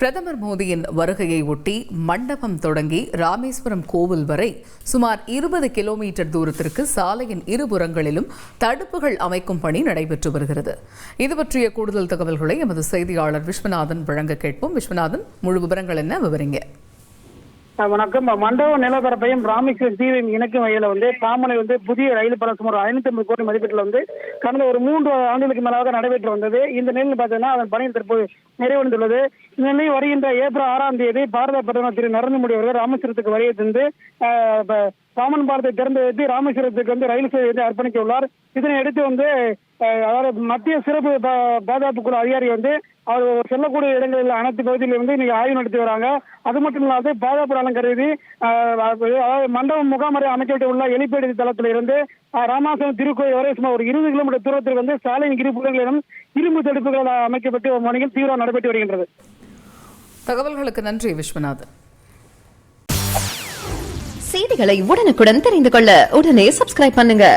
பிரதமர் மோடியின் வருகையை ஒட்டி மண்டபம் தொடங்கி ராமேஸ்வரம் கோவில் வரை சுமார் 20 கிலோமீட்டர் தூரத்திற்கு சாலையின் இருபுறங்களிலும் தடுப்புகள் அமைக்கும் பணி நடைபெற்று வருகிறது. இது பற்றிய கூடுதல் தகவல்களை எமது செய்தியாளர் விஸ்வநாதன் வழங்க கேட்போம். விஸ்வநாதன், முழு விவரங்கள் என்ன, விவரிங்க. வணக்கம். மண்டப நிலப்பரப்பையும் ராமேஸ்வரம் தீவையும் இணைக்கும் வகையில் பாமனை புதிய ரயில் பாலம் சுமார் 550 கோடி மதிப்பீட்டில் கடந்த ஒரு 3 ஆண்டுகளுக்கு மேலாக நடைபெற்று வந்தது. இந்த நிலையில் பார்த்தீங்கன்னா அதன் பணி தற்போது நிறைவடைந்துள்ளது. இந்த நிலையில் வருகின்ற ஏப்ரல் 6ஆம் தேதி பாரத பிரதமர் திரு நரேந்திர மோடி அவர்கள் ராமேஸ்வரத்துக்கு வருகை தந்து பாமன் பாலத்தை திறந்து வைத்து ராமேஸ்வரத்துக்கு ரயில் சேவை அர்ப்பணிக்க உள்ளார். இதனை அடுத்து அதாவது மத்திய சிறப்பு பாதுகாப்பு குழு அதிகாரி அவர் செல்லக்கூடிய இடங்களில் அனைத்து பகுதியில் இன்னைக்கு ஆய்வு நடத்தி வராங்க. அது மட்டும் இல்லாது பாதுகாப்பு நலன் கருதி அதாவது மண்டபம் முகாமரை அமைக்கப்பட்டுள்ள எலிப்பேடு தளத்தில் இருந்து ராமேஸ்வரம் திருக்கோயில் வரை சுமார் ஒரு 20 கிலோமீட்டர் தூரத்தில் சாலையின் இருபுறங்களிலும் இரும்பு தடுப்புகள் அமைக்கப்பட்டு பணிகள் தீவிரம் நடைபெற்று வருகின்றது. தகவல்களுக்கு நன்றி விஸ்வநாதன். செய்திகளை உடனுக்குடன் தெரிந்து கொள்ள உடனே சப்ஸ்கிரைப் பண்ணுங்க.